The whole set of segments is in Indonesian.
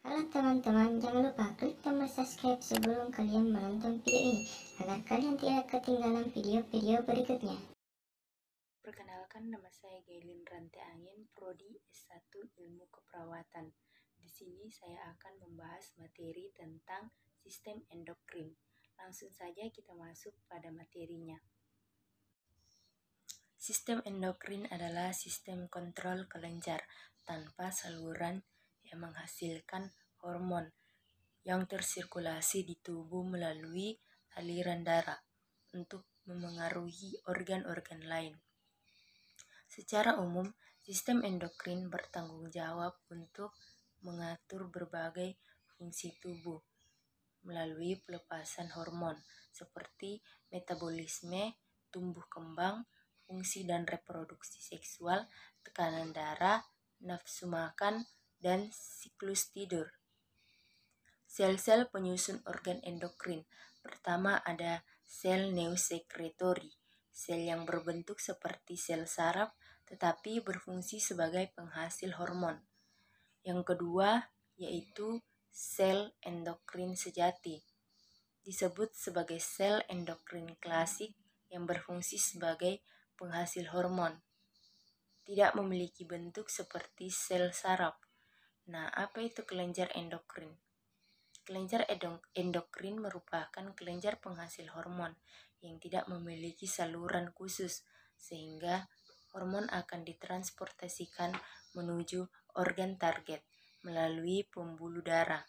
Halo teman-teman, jangan lupa klik tombol subscribe sebelum kalian menonton video ini, agar kalian tidak ketinggalan video-video berikutnya. Perkenalkan, nama saya Gailin Rantai Angin, Prodi S1 Ilmu Keperawatan. Di sini saya akan membahas materi tentang sistem endokrin. Langsung saja kita masuk pada materinya. Sistem endokrin adalah sistem kontrol kelenjar tanpa saluran yang menghasilkan hormon yang tersirkulasi di tubuh melalui aliran darah untuk memengaruhi organ-organ lain. Secara umum, sistem endokrin bertanggung jawab untuk mengatur berbagai fungsi tubuh melalui pelepasan hormon seperti metabolisme, tumbuh kembang, fungsi dan reproduksi seksual, tekanan darah, nafsu makan, dan siklus tidur. Sel-sel penyusun organ endokrin. Pertama ada sel neosekretori, sel yang berbentuk seperti sel saraf tetapi berfungsi sebagai penghasil hormon. Yang kedua yaitu sel endokrin sejati. Disebut sebagai sel endokrin klasik yang berfungsi sebagai penghasil hormon. Tidak memiliki bentuk seperti sel saraf. Nah, apa itu kelenjar endokrin? Kelenjar endokrin merupakan kelenjar penghasil hormon yang tidak memiliki saluran khusus, sehingga hormon akan ditransportasikan menuju organ target melalui pembuluh darah.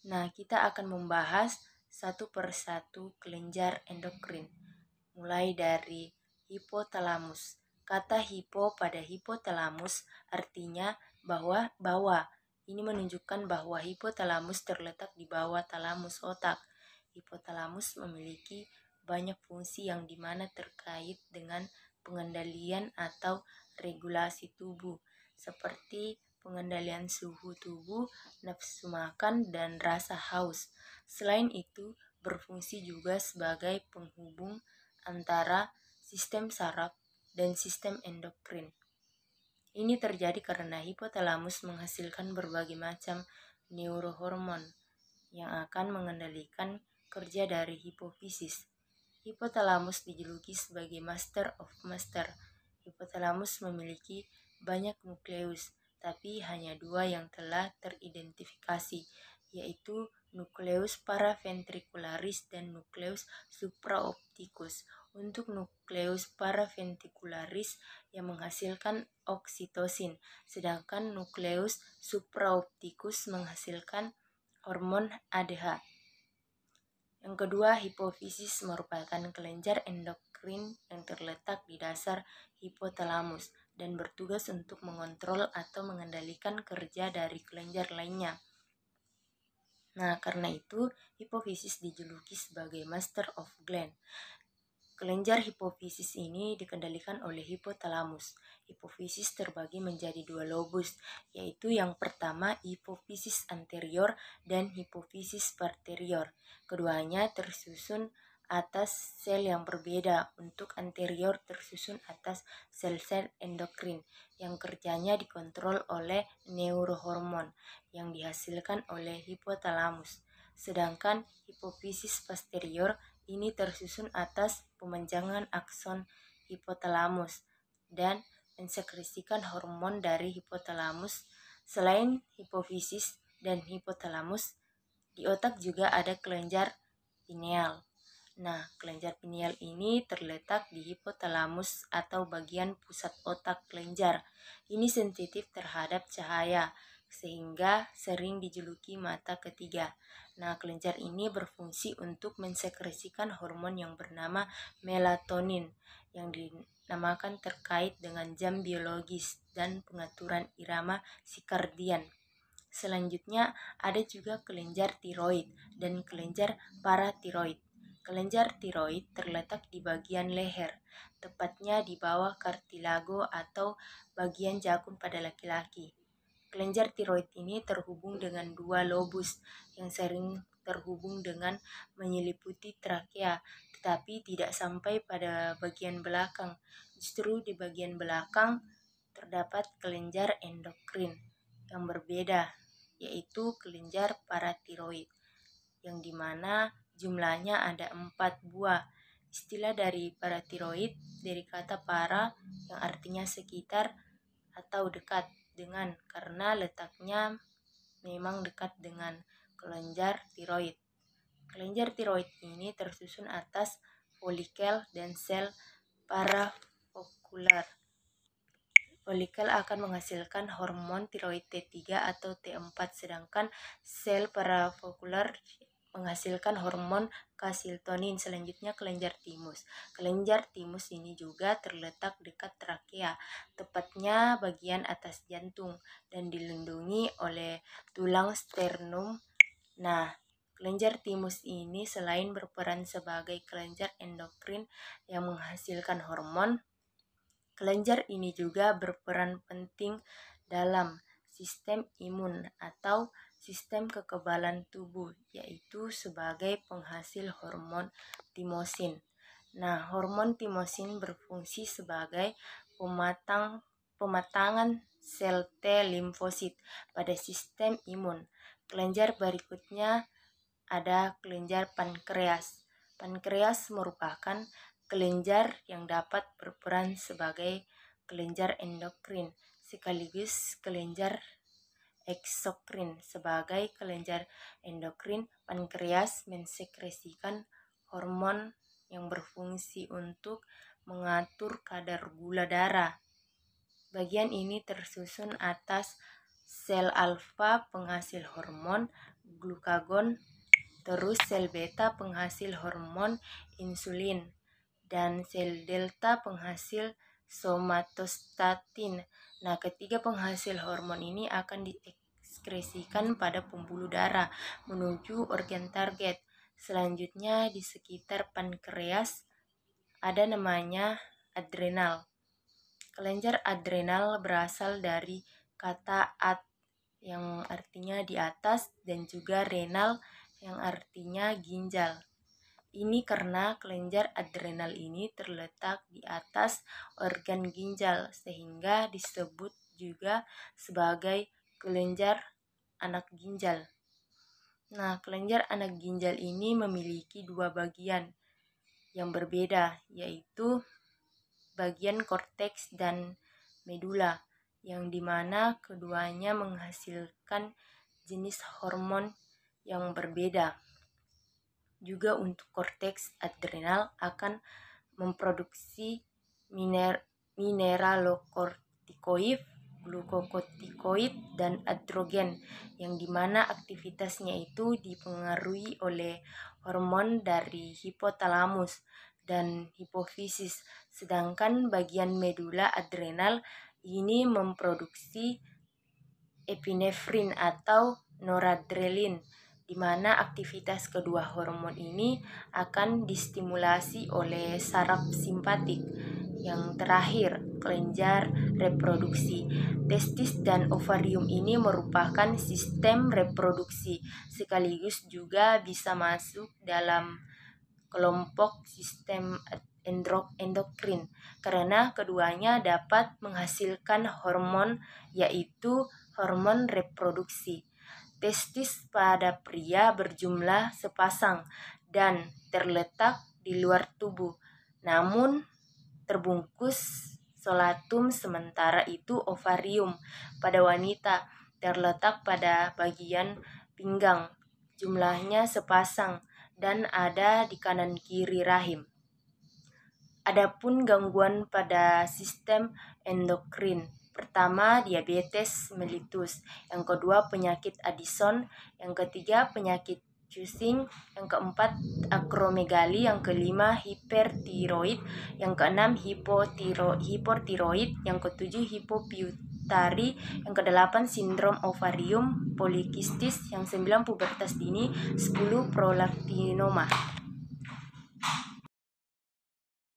Nah, kita akan membahas satu persatu kelenjar endokrin, mulai dari hipotalamus. Kata hipo pada hipotalamus artinya bawah. Ini menunjukkan bahwa hipotalamus terletak di bawah talamus otak. Hipotalamus memiliki banyak fungsi yang dimana terkait dengan pengendalian atau regulasi tubuh, seperti pengendalian suhu tubuh, nafsu makan, dan rasa haus. Selain itu, berfungsi juga sebagai penghubung antara sistem saraf dan sistem endokrin. Ini terjadi karena hipotalamus menghasilkan berbagai macam neurohormon yang akan mengendalikan kerja dari hipofisis. Hipotalamus dijuluki sebagai Master of Master. Hipotalamus memiliki banyak nukleus, tapi hanya 2 yang telah teridentifikasi, yaitu nukleus paraventricularis dan nukleus supraopticus. Untuk nukleus paraventricularis yang menghasilkan oksitosin, sedangkan nukleus supraopticus menghasilkan hormon ADH. Yang kedua, hipofisis merupakan kelenjar endokrin yang terletak di dasar hipotalamus dan bertugas untuk mengontrol atau mengendalikan kerja dari kelenjar lainnya. Nah, karena itu hipofisis dijuluki sebagai Master of Gland. Kelenjar hipofisis ini dikendalikan oleh hipotalamus. Hipofisis terbagi menjadi 2 lobus, yaitu yang pertama hipofisis anterior dan hipofisis posterior. Keduanya tersusun atas sel yang berbeda. Untuk anterior tersusun atas sel-sel endokrin yang kerjanya dikontrol oleh neurohormon yang dihasilkan oleh hipotalamus. Sedangkan hipofisis posterior ini tersusun atas pemanjangan akson hipotalamus dan mensekresikan hormon dari hipotalamus. Selain hipofisis dan hipotalamus, di otak juga ada kelenjar pineal. Nah, kelenjar pineal ini terletak di hipotalamus atau bagian pusat otak kelenjar. Ini sensitif terhadap cahaya, sehingga sering dijuluki mata ketiga. Nah, kelenjar ini berfungsi untuk mensekresikan hormon yang bernama melatonin yang dinamakan terkait dengan jam biologis dan pengaturan irama sirkadian. Selanjutnya ada juga kelenjar tiroid dan kelenjar paratiroid. Kelenjar tiroid terletak di bagian leher, tepatnya di bawah kartilago atau bagian jakun pada laki-laki. Kelenjar tiroid ini terhubung dengan 2 lobus yang sering terhubung dengan menyeliputi trakea, tetapi tidak sampai pada bagian belakang. Justru di bagian belakang terdapat kelenjar endokrin yang berbeda, yaitu kelenjar paratiroid, yang dimana jumlahnya ada 4 buah. Istilah dari paratiroid dari kata para yang artinya sekitar atau dekat dengan, karena letaknya memang dekat dengan kelenjar tiroid. Kelenjar tiroid ini tersusun atas folikel dan sel parafokular. Folikel akan menghasilkan hormon tiroid T3 atau T4, sedangkan sel parafokular menghasilkan hormon kalsitonin. Selanjutnya kelenjar timus. Kelenjar timus ini juga terletak dekat trakea, tepatnya bagian atas jantung, dan dilindungi oleh tulang sternum. Nah, kelenjar timus ini selain berperan sebagai kelenjar endokrin yang menghasilkan hormon, kelenjar ini juga berperan penting dalam sistem imun atau sistem kekebalan tubuh, yaitu sebagai penghasil hormon timosin. Nah, hormon timosin berfungsi sebagai pematangan sel T limfosit pada sistem imun. Kelenjar berikutnya ada kelenjar pankreas. Pankreas merupakan kelenjar yang dapat berperan sebagai kelenjar endokrin sekaligus kelenjar eksokrin. Sebagai kelenjar endokrin, pankreas mensekresikan hormon yang berfungsi untuk mengatur kadar gula darah. Bagian ini tersusun atas sel alfa penghasil hormon glukagon, terus sel beta penghasil hormon insulin, dan sel delta penghasil somatostatin. Nah, ketiga penghasil hormon ini akan diekskresikan pada pembuluh darah menuju organ target. Selanjutnya di sekitar pankreas ada namanya adrenal. Kelenjar adrenal berasal dari kata ad yang artinya di atas dan juga renal yang artinya ginjal. Ini karena kelenjar adrenal ini terletak di atas organ ginjal sehingga disebut juga sebagai kelenjar anak ginjal. Nah, kelenjar anak ginjal ini memiliki dua bagian yang berbeda, yaitu bagian korteks dan medula, yang dimana keduanya menghasilkan jenis hormon yang berbeda. Juga untuk korteks adrenal akan memproduksi mineralokortikoid, glukokotikoid, dan androgen, yang dimana aktivitasnya itu dipengaruhi oleh hormon dari hipotalamus dan hipofisis. Sedangkan bagian medula adrenal ini memproduksi epinefrin atau noradrenalin, di mana aktivitas kedua hormon ini akan distimulasi oleh saraf simpatik. Yang terakhir, kelenjar reproduksi. Testis dan ovarium ini merupakan sistem reproduksi sekaligus juga bisa masuk dalam kelompok sistem endokrin karena keduanya dapat menghasilkan hormon, yaitu hormon reproduksi. Testis pada pria berjumlah sepasang dan terletak di luar tubuh, namun terbungkus solatum, sementara itu ovarium pada wanita terletak pada bagian pinggang, jumlahnya sepasang dan ada di kanan kiri rahim. Adapun gangguan pada sistem endokrin, pertama diabetes mellitus, yang kedua penyakit Addison, yang ketiga penyakit Cushing, yang keempat akromegali, yang kelima hipertiroid, yang keenam hipotiroid, yang ketujuh hipopituitari, yang kedelapan sindrom ovarium polikistis, yang 9 pubertas dini, 10 prolaktinoma.